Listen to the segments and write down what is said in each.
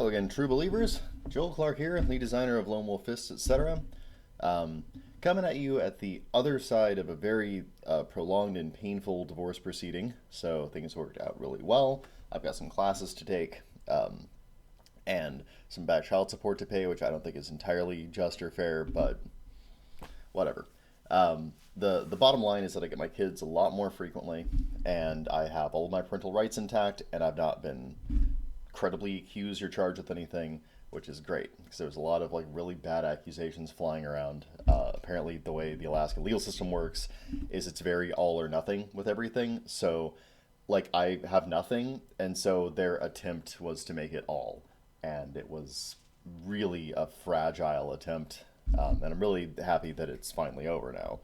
Hello again, true believers. Joel Clark here, lead designer of Lone Wolf Fists, etc. Um, Coming at you at the other side of a very prolonged and painful divorce proceeding. So things worked out really well. I've got some classes to take and some bad child support to pay, which I don't think is entirely just or fair, but whatever. The bottom line is that I get my kids a lot more frequently, and I have all of my parental rights intact, and I've not been credibly accused or charged with anything, which is great because there's a lot of like really bad accusations flying around. Apparently, the way the Alaska legal system works is it's very all or nothing with everything. So, like, I have nothing, and so their attempt was to make it all, and it was really a fragile attempt. And I'm really happy that it's finally over now.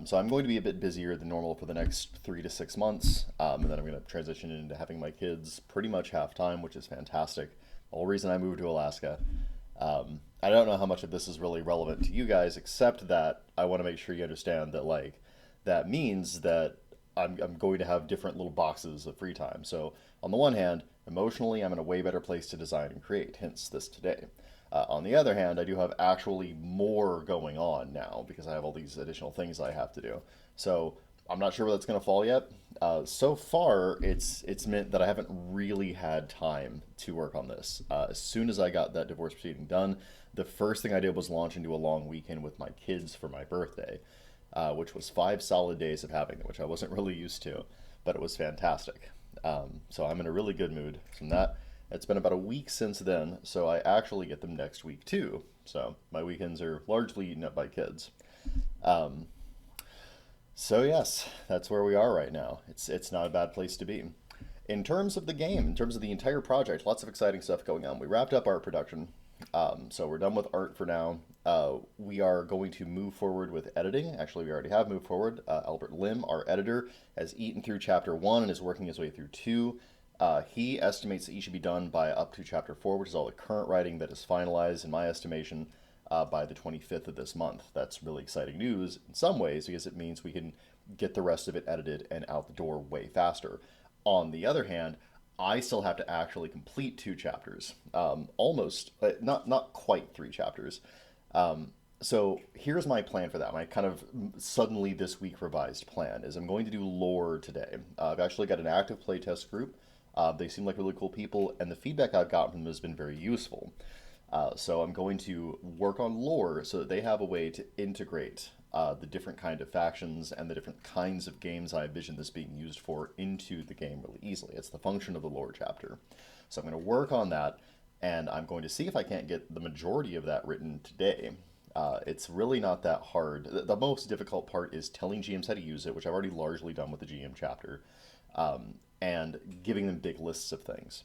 So I'm going to be a bit busier than normal for the next 3 to 6 months, and then I'm going to transition into having my kids pretty much half time, which is fantastic. The whole reason I moved to Alaska. I don't know how much of this is really relevant to you guys, except that I want to make sure you understand that like that means that I'm going to have different little boxes of free time. So on the one hand, emotionally, I'm in a way better place to design and create. Hence this today. On the other hand, I do have actually more going on now because I have all these additional things I have to do. So I'm not sure where that's going to fall yet. So far, it's meant that I haven't really had time to work on this. As soon as I got that divorce proceeding done, the first thing I did was launch into a long weekend with my kids for my birthday, which was 5 solid days of having it, which I wasn't really used to, but it was fantastic. So I'm in a really good mood from that. It's been about a week since then, so I actually get them next week too. So my weekends are largely eaten up by kids. Um, so yes, that's where we are right now. It's not a bad place to be. In terms of the game, in terms of the entire project, lots of exciting stuff going on. We wrapped up art production, so we're done with art for now. We are going to move forward with editing. Actually, we already have moved forward. Albert Lim, our editor, has eaten through chapter one and is working his way through two. He estimates that he should be done by up to chapter 4, which is all the current writing that is finalized, in my estimation, by the 25th of this month. That's really exciting news in some ways because it means we can get the rest of it edited and out the door way faster. On the other hand, I still have to actually complete 2 chapters, almost, not quite 3 chapters. So here's my plan for that. My kind of suddenly this week revised plan is I'm going to do lore today. I've actually got an active playtest group. They seem like really cool people, and the feedback I've gotten from them has been very useful. So I'm going to work on lore so that they have a way to integrate the different kind of factions and the different kinds of games I envision this being used for into the game really easily. It's the function of the lore chapter. So I'm going to work on that, and I'm going to see if I can't get the majority of that written today. It's really not that hard. The most difficult part is telling GMs how to use it, which I've already largely done with the GM chapter, and giving them big lists of things.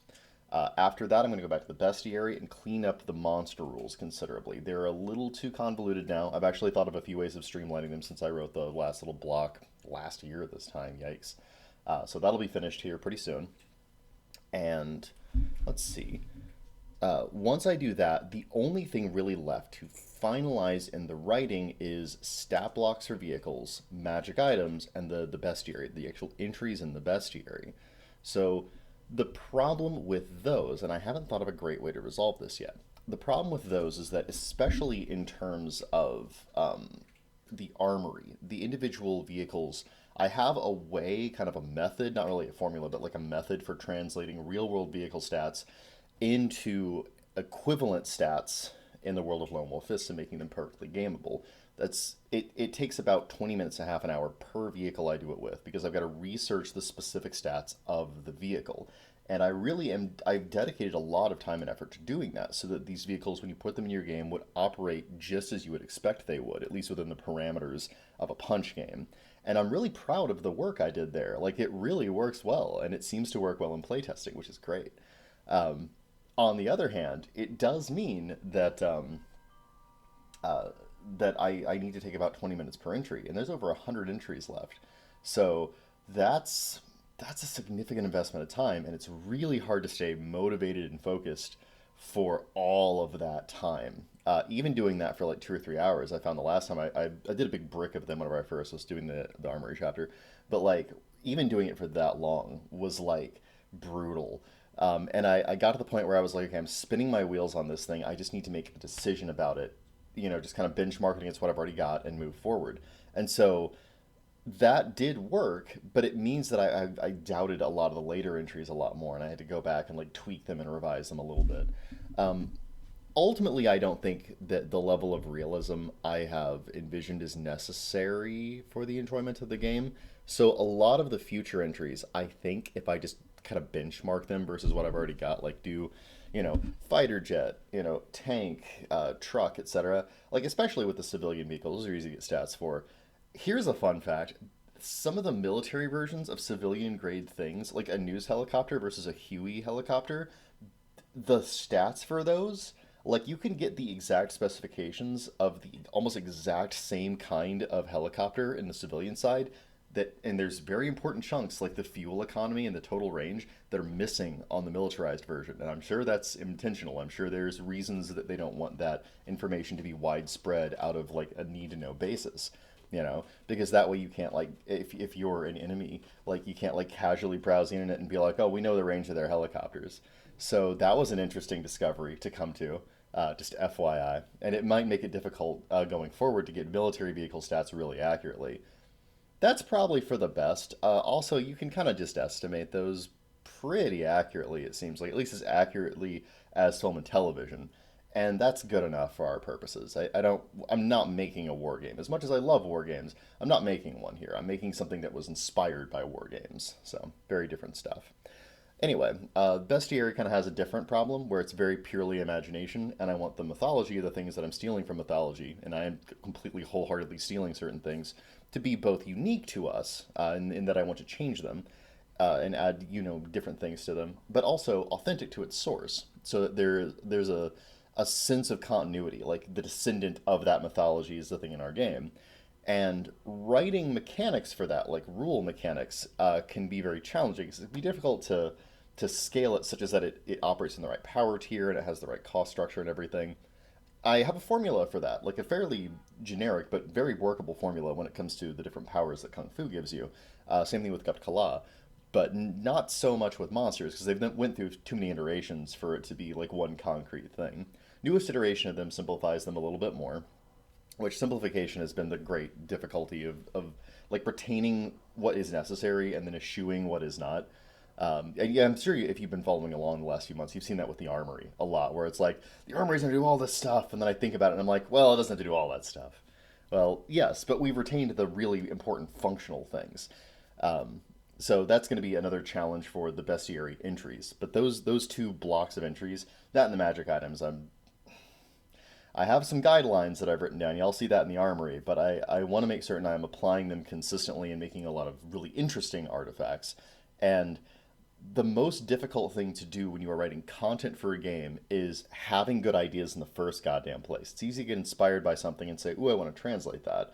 After that, I'm going to go back to the bestiary and clean up the monster rules considerably. They're a little too convoluted now. I've actually thought of a few ways of streamlining them since I wrote the last little block last year at this time. Yikes. So that'll be finished here pretty soon. And let's see. Once I do that, the only thing really left to finalize in the writing is stat blocks for vehicles, magic items, and the bestiary, the actual entries in the bestiary. So the problem with those, and I haven't thought of a great way to resolve this yet, the problem with those is that especially in terms of the armory, the individual vehicles, I have a way, kind of a method, not really a formula, but like a method for translating real world vehicle stats into equivalent stats in the world of Lone Wolf Fists and making them perfectly gameable. It takes about 20 minutes to half an hour per vehicle I do it with because I've got to research the specific stats of the vehicle. And I've dedicated a lot of time and effort to doing that so that these vehicles, when you put them in your game, would operate just as you would expect they would, at least within the parameters of a punch game. And I'm really proud of the work I did there. Like, it really works well, and it seems to work well in playtesting, which is great. Um, on the other hand, it does mean uh, that I need to take about 20 minutes per entry, and there's over 100 entries left. So that's that's a significant investment of time, and it's really hard to stay motivated and focused for all of that time. Even doing that for like 2 or 3 hours, I found the last time I did a big brick of them whenever I first was doing the armory chapter, but like even doing it for that long was like brutal And I got to the point where I was like, okay, I'm spinning my wheels on this thing. I just need to make a decision about it, just kind of benchmark it against what I've already got and move forward. And so that did work, but it means that I doubted a lot of the later entries a lot more, and I had to go back and like tweak them and revise them a little bit. Um, Ultimately, I don't think that the level of realism I have envisioned is necessary for the enjoyment of the game. So a lot of the future entries, I think if I just kind of benchmark them versus what I've already got, like do, fighter jet, tank, truck, etc. Like especially with the civilian vehicles, those are easy to get stats for. Here's a fun fact. Some of the military versions of civilian grade things, like a news helicopter versus a Huey helicopter, the stats for those, like you can get the exact specifications of the almost exact same kind of helicopter in the civilian side and there's very important chunks like the fuel economy and the total range that are missing on the militarized version. And I'm sure that's intentional. I'm sure there's reasons that they don't want that information to be widespread out of like a need to know basis. Because that way you can't like if you're an enemy, like you can't like casually browse the internet and be like, oh, we know the range of their helicopters. So that was an interesting discovery to come to, just FYI. And it might make it difficult going forward to get military vehicle stats really accurately. That's probably for the best. Also, you can kind of just estimate those pretty accurately, it seems like, at least as accurately as film and television. And that's good enough for our purposes. I'm not making a war game. As much as I love war games, I'm not making one here. I'm making something that was inspired by war games. So, very different stuff. Anyway, Bestiary kind of has a different problem where it's very purely imagination, and I want the mythology of the things that I'm stealing from mythology, and I am completely wholeheartedly stealing certain things to be both unique to us, in that I want to change them and add, different things to them, but also authentic to its source, so that there's a sense of continuity, like the descendant of that mythology is the thing in our game. And writing mechanics for that, like rule mechanics, can be very challenging because it'd be difficult to scale it such as that it operates in the right power tier and it has the right cost structure and everything. I have a formula for that, like a fairly generic but very workable formula when it comes to the different powers that Kung Fu gives you. Same thing with Gut Kala, but not so much with monsters because they've went through too many iterations for it to be like one concrete thing. Newest iteration of them simplifies them a little bit more, which simplification has been the great difficulty of like retaining what is necessary and then eschewing what is not. And yeah, I'm sure if you've been following along the last few months, you've seen that with the armory a lot, where it's like the armory's gonna do all this stuff, and then I think about it and I'm like, well, it doesn't have to do all that stuff. Well, yes, but we've retained the really important functional things. So that's going to be another challenge for the bestiary entries. But those two blocks of entries, that and the magic items, I have some guidelines that I've written down. Y'all see that in the armory, but I want to make certain I'm applying them consistently and making a lot of really interesting artifacts. And the most difficult thing to do when you are writing content for a game is having good ideas in the first goddamn place. It's easy to get inspired by something and say, ooh, I want to translate that.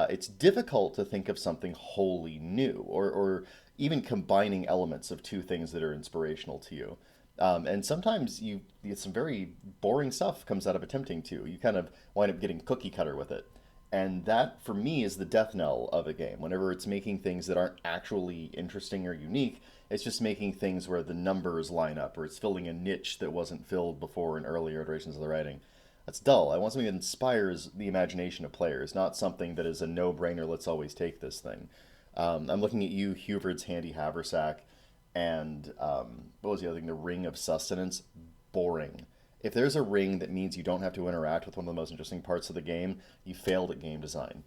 It's difficult to think of something wholly new or even combining elements of two things that are inspirational to you. And sometimes you get some very boring stuff comes out of attempting to. You kind of wind up getting cookie cutter with it. And that, for me, is the death knell of a game. Whenever it's making things that aren't actually interesting or unique, it's just making things where the numbers line up, or it's filling a niche that wasn't filled before in earlier iterations of the writing. That's dull. I want something that inspires the imagination of players, not something that is a no-brainer, let's always take this thing. I'm looking at you, Huberd's Handy Haversack, and what was the other thing? The Ring of Sustenance. Boring. If there's a ring that means you don't have to interact with one of the most interesting parts of the game, you failed at game design.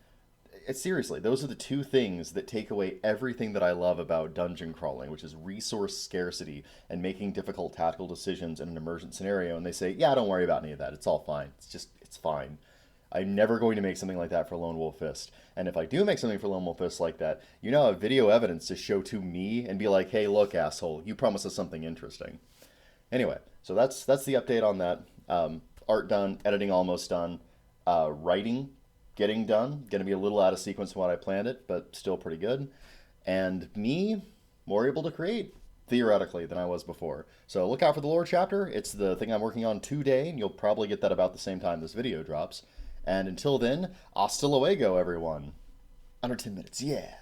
Seriously, those are the two things that take away everything that I love about dungeon crawling, which is resource scarcity and making difficult tactical decisions in an emergent scenario. And they say, yeah, don't worry about any of that. It's all fine. It's fine. I'm never going to make something like that for Lone Wolf Fist. And if I do make something for Lone Wolf Fist like that, I have video evidence to show to me and be like, hey, look, asshole, you promised us something interesting. Anyway, so that's the update on that. Art done, editing almost done, writing getting done. Going to be a little out of sequence from what I planned it, but still pretty good. And me more able to create theoretically than I was before. So look out for the lore chapter. It's the thing I'm working on today, and you'll probably get that about the same time this video drops. And until then, hasta luego, everyone. Under 10 minutes, yeah.